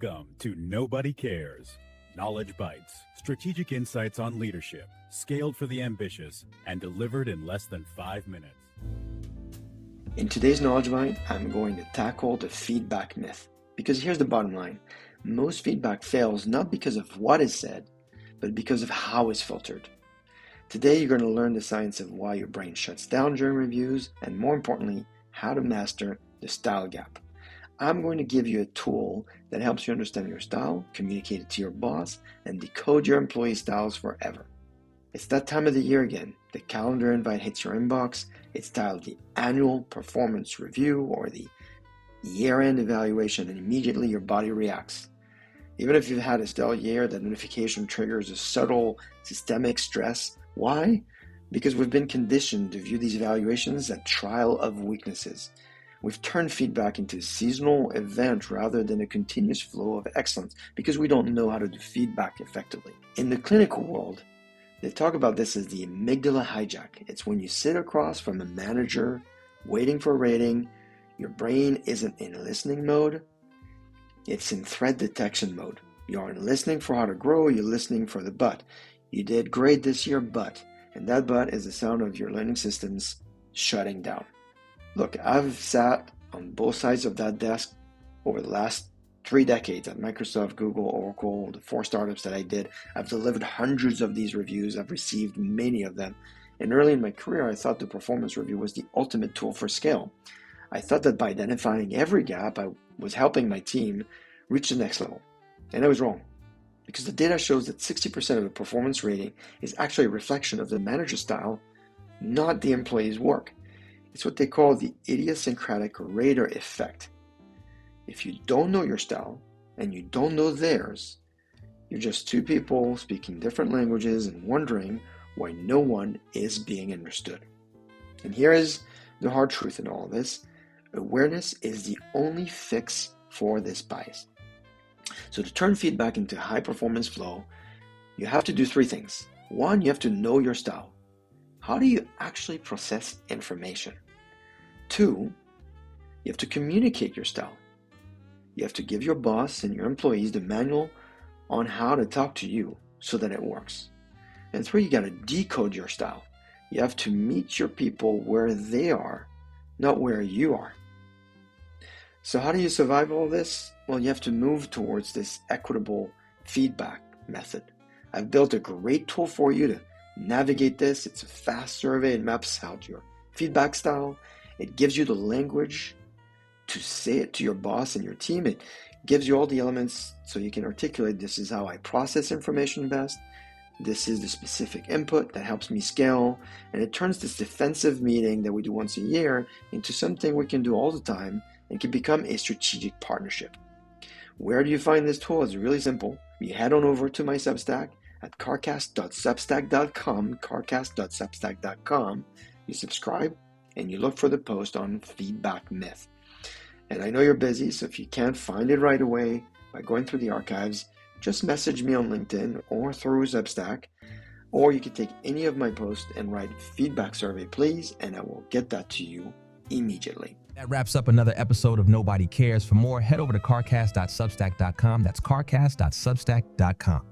Welcome to Nobody Cares. Knowledge bites, strategic insights on leadership, scaled for the ambitious, and delivered in less than 5 minutes. In today's Knowledge Bite, I'm going to tackle the feedback myth. Because here's the bottom line. Most feedback fails not because of what is said, but because of how it's filtered. Today, you're going to learn the science of why your brain shuts down during reviews, and more importantly, how to master the style gap. I'm going to give you a tool that helps you understand your style, communicate it to your boss, and decode your employee styles forever. It's that time of the year again. The calendar invite hits your inbox. It's titled the Annual Performance Review or the Year-End Evaluation, and immediately your body reacts. Even if you've had a stellar year, that notification triggers a subtle systemic stress. Why? Because we've been conditioned to view these evaluations as a trial of weaknesses. We've turned feedback into a seasonal event rather than a continuous flow of excellence because we don't know how to do feedback effectively. In the clinical world, they talk about this as the amygdala hijack. It's when you sit across from a manager waiting for a rating, your brain isn't in listening mode, it's in threat detection mode. You aren't listening for how to grow, you're listening for the but. You did great this year, but. And that but is the sound of your learning systems shutting down. Look, I've sat on both sides of that desk over the last 3 decades at Microsoft, Google, Oracle, the 4 startups that I did. I've delivered hundreds of these reviews. I've received many of them. And early in my career, I thought the performance review was the ultimate tool for scale. I thought that by identifying every gap, I was helping my team reach the next level. And I was wrong. Because the data shows that 60% of the performance rating is actually a reflection of the manager's style, not the employee's work. It's what they call the idiosyncratic rater effect. If you don't know your style and you don't know theirs, you're just two people speaking different languages and wondering why no one is being understood. And here is the hard truth in all of this. Awareness is the only fix for this bias. So to turn feedback into high performance flow, you have to do 3 things. 1, you have to know your style. How do you actually process information? 2, you have to communicate your style. You have to give your boss and your employees the manual on how to talk to you so that it works. And 3, you got to decode your style. You have to meet your people where they are, not where you are. So how do you survive all this? Well, you have to move towards this equitable feedback method. I've built a great tool for you to navigate this. It's a fast survey. It maps out your feedback style. It gives you the language to say it to your boss and your team. It gives you all the elements so you can articulate, this is how I process information best. This is the specific input that helps me scale. And it turns this defensive meeting that we do once a year into something we can do all the time and can become a strategic partnership. Where do you find this tool? It's really simple. You head on over to my Substack at carcast.substack.com, you subscribe, and you look for the post on feedback myth. And I know you're busy, so if you can't find it right away by going through the archives, just message me on LinkedIn or through Substack, or you can take any of my posts and write feedback survey, please, and I will get that to you immediately. That wraps up another episode of Nobody Cares. For more, head over to carcast.substack.com. That's carcast.substack.com.